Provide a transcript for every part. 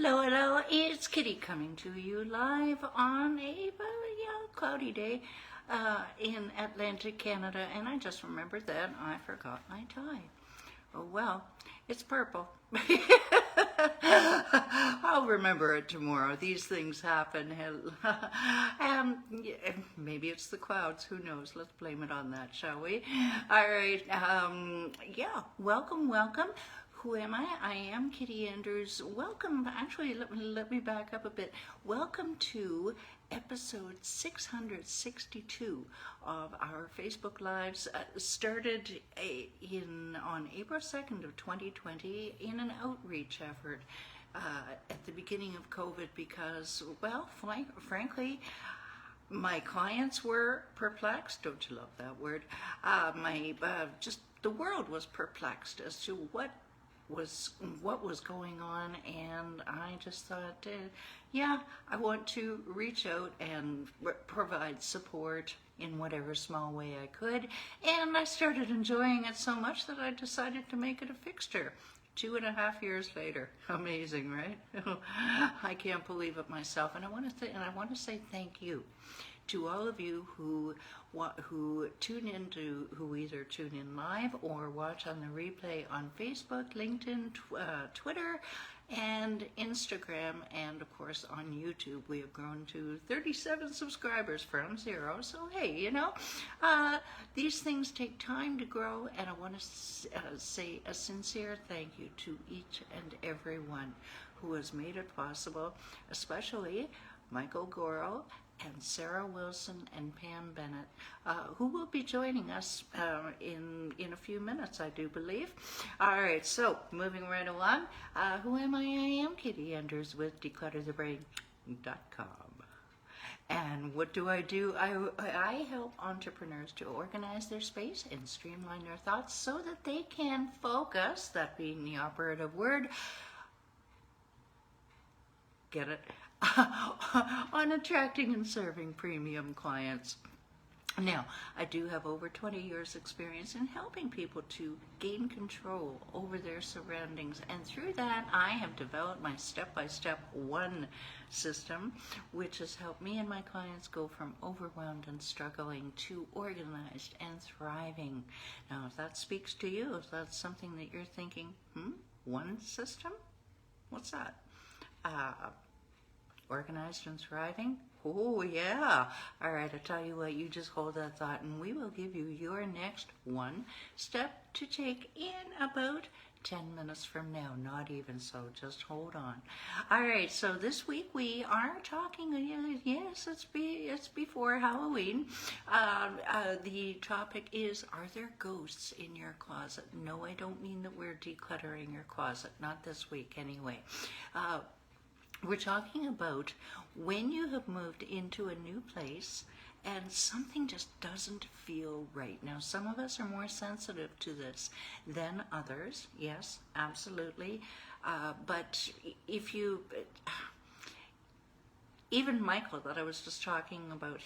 Hello, hello, it's Kitti coming to you live on a cloudy day in Atlantic Canada, and I just remembered that I forgot my tie. Oh well, it's purple. I'll remember it tomorrow. These things happen. Maybe it's the clouds. Who knows? Let's blame it on that, shall we? All right. Welcome, welcome. Who am I? I am Kitti Andrews. Welcome. Actually, let me back up a bit. Welcome to episode 662 of our Facebook Lives. Started on April 2nd of 2020 in an outreach effort at the beginning of COVID because, well, frankly, my clients were perplexed. Don't you love that word? Just the world was perplexed as to what was going on, and I just thought, I want to reach out and provide support in whatever small way I could, and I started enjoying it so much that I decided to make it a fixture. 2.5 years later. Amazing, right? I can't believe it myself, and I want to say thank you to all of you who either tune in live or watch on the replay on Facebook, LinkedIn, Twitter, and Instagram, and of course on YouTube. We have grown to 37 subscribers from 0. So hey, these things take time to grow, and I want to say a sincere thank you to each and every one who has made it possible, especially Michael Goro and Sarah Wilson and Pam Bennett, who will be joining us in a few minutes, I do believe. All right, so moving right along, who am I? I am Kitti Andrews with DeclutterTheBrain.com. And what do? I help entrepreneurs to organize their space and streamline their thoughts so that they can focus, that being the operative word, get it? On attracting and serving premium clients. Now, I do have over 20 years experience in helping people to gain control over their surroundings, and through that I have developed my step-by-step one system, which has helped me and my clients go from overwhelmed and struggling to organized and thriving. Now, if that speaks to you, if that's something that you're thinking, one system? What's that? Organized and thriving? Oh, yeah. All right, I'll tell you what, you just hold that thought, and we will give you your next one step to take in about 10 minutes from now. Not even so, just hold on. All right, so this week we are talking, yes, it's before Halloween. The topic is, are there ghosts in your closet? No, I don't mean that we're decluttering your closet. Not this week, anyway. We're talking about when you have moved into a new place and something just doesn't feel right. Now, some of us are more sensitive to this than others. Yes, absolutely. But if you... even Michael that I was just talking about,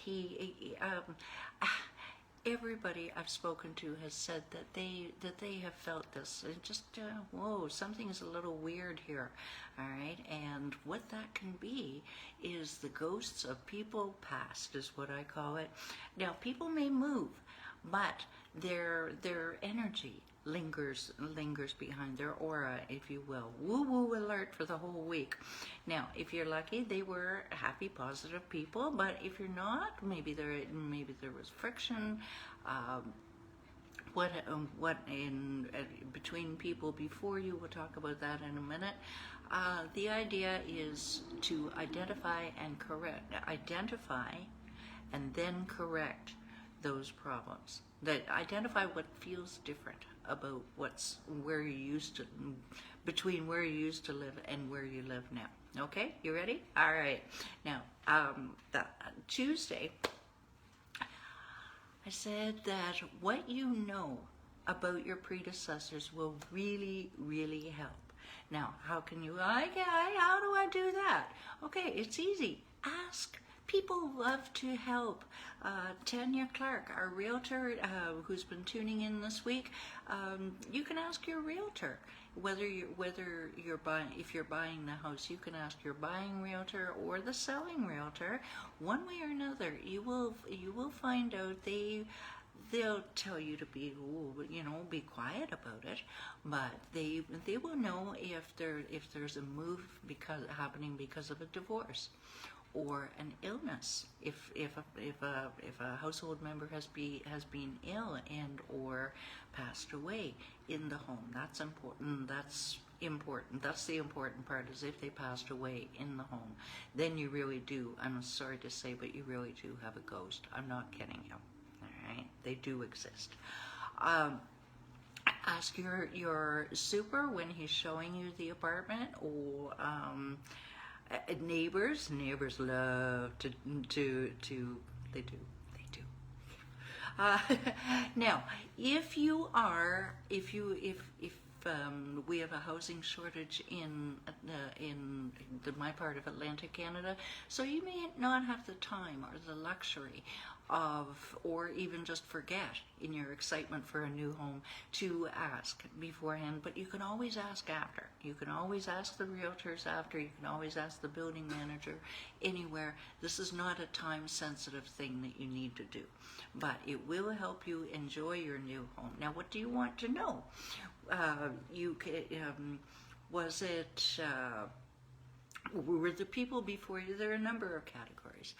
everybody I've spoken to has said that they have felt this. It just, whoa, something is a little weird here, all right? And what that can be is the ghosts of people past, is what I call it. Now, people may move, but their energy lingers behind, their aura, if you will. Woo-woo alert for the whole week. Now, if you're lucky, they were happy, positive people, but if you're not, maybe there was friction, between people before you. We'll talk about that in a minute. The idea is to identify and then correct those problems. That identify what feels different about between where you used to live and where you live now. Okay, you ready? All right. Now, Tuesday, I said that what you know about your predecessors will really, really help. Now, how can you, how do I do that? Okay, it's easy. Ask. People love to help. Tanya Clark, our realtor, who's been tuning in this week, you can ask your realtor whether you're buying, if you're buying the house. You can ask your buying realtor or the selling realtor. One way or another, you will find out they'll tell you to be, be quiet about it, but they will know if there's a move happening because of a divorce or an illness. If a household member has been ill and or passed away in the home, that's important. That's important. That's the important part, is if they passed away in the home, then you really do. I'm sorry to say, but you really do have a ghost. I'm not kidding you. All right, they do exist. Ask your super when he's showing you the apartment, or neighbors love to they do. Now, if we have a housing shortage in my part of Atlantic Canada, so you may not have the time or the luxury of, or even just forget in your excitement for a new home, to ask beforehand, but you can always ask after. You can always ask the realtors after. You can always ask the building manager anywhere. This is not a time-sensitive thing that you need to do, but it will help you enjoy your new home. Now, what do you want to know? Were the people before you? There are a number of categories.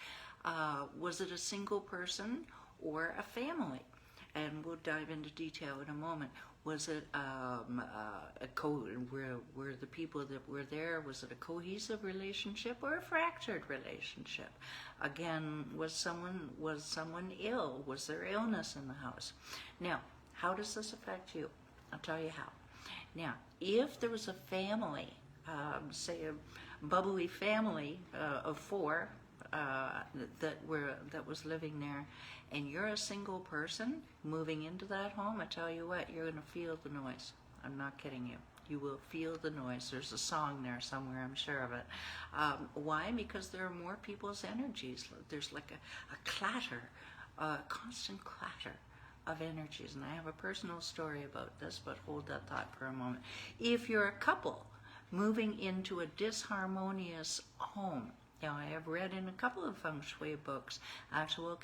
Was it a single person or a family? And we'll dive into detail in a moment. Was it were the people that were there, was it a cohesive relationship or a fractured relationship? Again, was someone ill? Was there illness in the house? Now, how does this affect you? I'll tell you how. Now, if there was a family, say a bubbly family of four, that was living there, and you're a single person moving into that home, I tell you what, you're going to feel the noise. I'm not kidding you. You will feel the noise. There's a song there somewhere, I'm sure of it. Why? Because there are more people's energies. There's like a clatter, a constant clatter of energies. And I have a personal story about this, but hold that thought for a moment. If you're a couple moving into a disharmonious home, now, I have read in a couple of feng shui books actual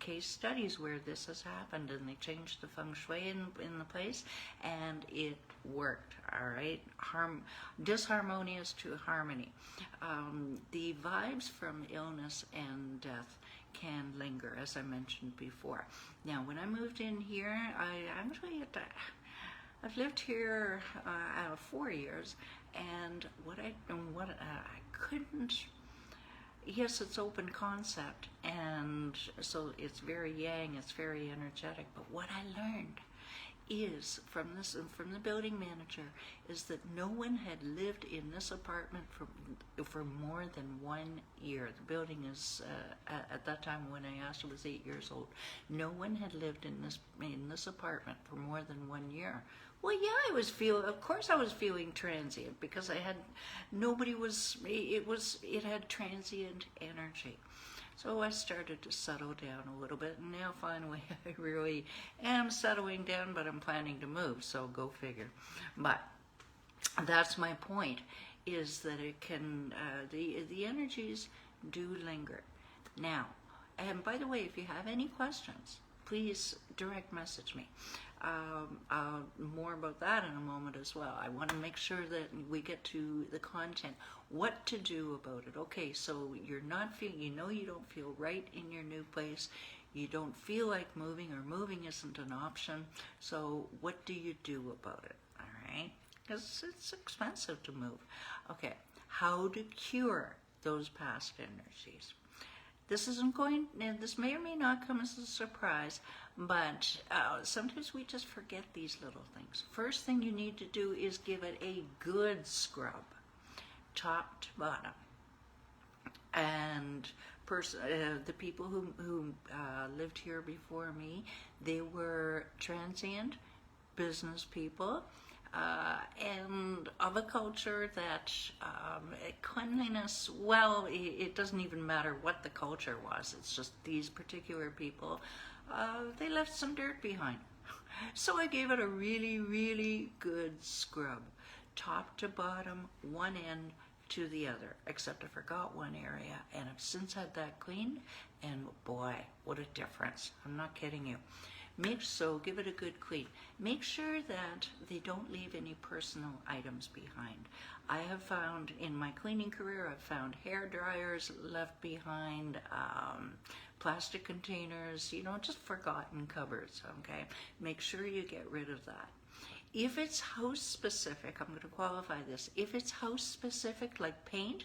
case studies where this has happened, and they changed the feng shui in the place, and it worked. All right, disharmonious to harmony. The vibes from illness and death can linger, as I mentioned before. Now, when I moved in here, I've lived here 4 years, and I couldn't. Yes, it's open concept, and so it's very yang, it's very energetic. But what I learned is from the building manager is that no one had lived in this apartment for more than 1 year. The building is at that time when I asked, it was 8 years old. No one had lived in this apartment for more than 1 year. Well, yeah, of course I was feeling transient, because it had transient energy. So I started to settle down a little bit, and now finally I really am settling down, but I'm planning to move, so go figure. But that's my point, is that it can, the energies do linger. Now, and by the way, if you have any questions, please direct message me. More about that in a moment as well. I want to make sure that we get to the content. What to do about it. Okay, so you're not feeling, you don't feel right in your new place. You don't feel like moving, or moving isn't an option. So what do you do about it? All right, because it's expensive to move. Okay, how to cure those past energies. This may or may not come as a surprise, but sometimes we just forget these little things. First thing you need to do is give it a good scrub, top to bottom. And the people who lived here before me, they were transient business people. and of a culture that cleanliness, well, it doesn't even matter what the culture was. It's just these particular people, they left some dirt behind. So I gave it a really, really good scrub, top to bottom, one end to the other, except I forgot one area, and I've since had that cleaned, and boy, what a difference. I'm not kidding you. Give it a good clean. Make sure that they don't leave any personal items behind. I have found in my cleaning career, I've found hair dryers left behind, plastic containers, just forgotten cupboards, okay? Make sure you get rid of that. If it's house specific, I'm going to qualify this. If it's house specific, like paint,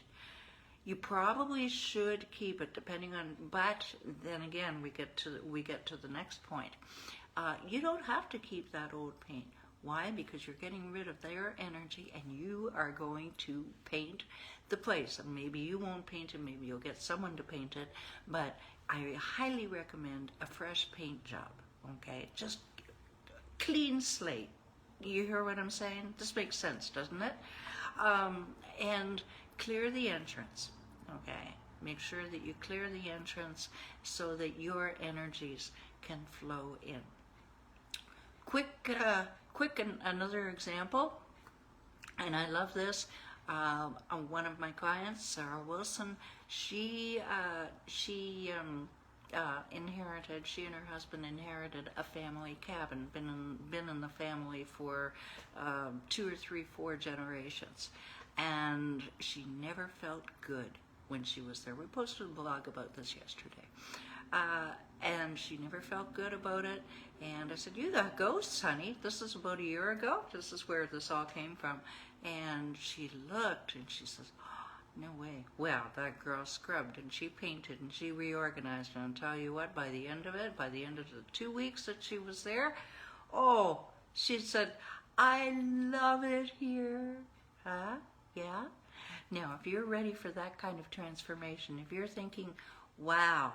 you probably should keep it, depending on. But then again, we get to the next point. You don't have to keep that old paint. Why? Because you're getting rid of their energy, and you are going to paint the place. And maybe you won't paint it. Maybe you'll get someone to paint it. But I highly recommend a fresh paint job. Okay, just clean slate. You hear what I'm saying? This makes sense, doesn't it? And clear the entrance, okay? Make sure that you clear the entrance so that your energies can flow in. Another example, and I love this. One of my clients, Sarah Wilson, she and her husband inherited a family cabin, been in the family for 2 or 3, 4 generations, and she never felt good when she was there. We posted a blog about this yesterday, and she never felt good about it, and I said, you got ghosts, honey. This is about a year ago. This is where this all came from. And she looked and she says, no way. Well, that girl scrubbed and she painted and she reorganized. And I'll tell you what, by the end of the 2 weeks that she was there, oh, she said, I love it here. Huh? Yeah? Now, if you're ready for that kind of transformation, if you're thinking, wow,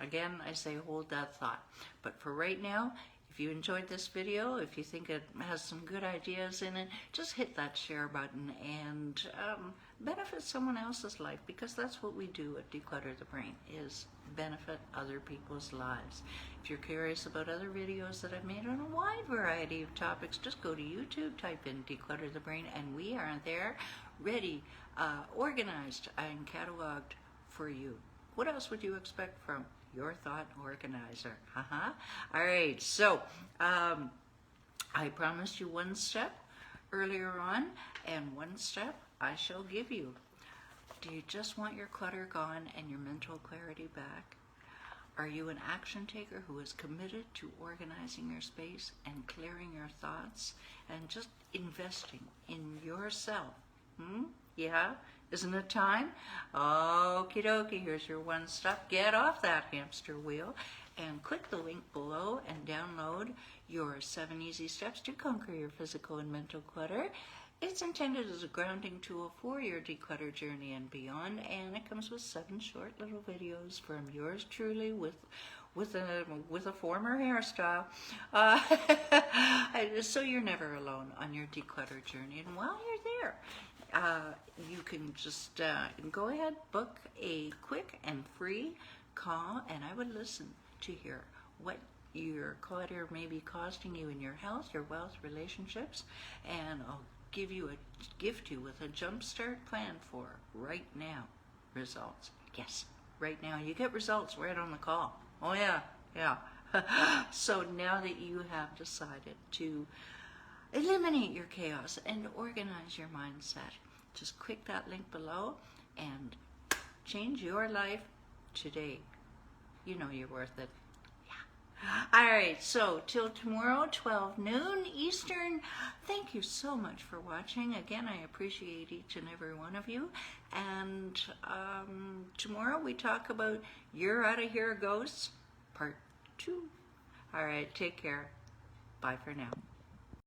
again, I say hold that thought. But for right now, if you enjoyed this video, if you think it has some good ideas in it, just hit that share button and benefit someone else's life, because that's what we do at Declutter the Brain, is benefit other people's lives. If you're curious about other videos that I've made on a wide variety of topics, just go to YouTube, type in Declutter the Brain, and we are there, ready, organized, and cataloged for you. What else would you expect from your thought organizer? All right, so I promised you one step earlier on, and one step I shall give you. Do you just want your clutter gone and your mental clarity back? Are you an action taker who is committed to organizing your space and clearing your thoughts and just investing in yourself? Yeah? Isn't it time? Okie dokie, here's your one step. Get off that hamster wheel and click the link below and download your 7 easy steps to conquer your physical and mental clutter. It's intended as a grounding tool for your declutter journey and beyond, and it comes with 7 short little videos from yours truly with a former hairstyle, so you're never alone on your declutter journey. And while you're there, you can just go ahead, book a quick and free call, and I would listen to hear what your clutter may be costing you in your health, your wealth, relationships, and I'll gift you with a jumpstart plan for right now results. Yes, right now. You get results right on the call. Oh yeah. So now that you have decided to eliminate your chaos and organize your mindset, just click that link below and change your life today. You know you're worth it. All right, so till tomorrow, 12 noon Eastern, thank you so much for watching. Again, I appreciate each and every one of you. And tomorrow we talk about You're Outta Here Ghosts, Part 2. All right, take care. Bye for now.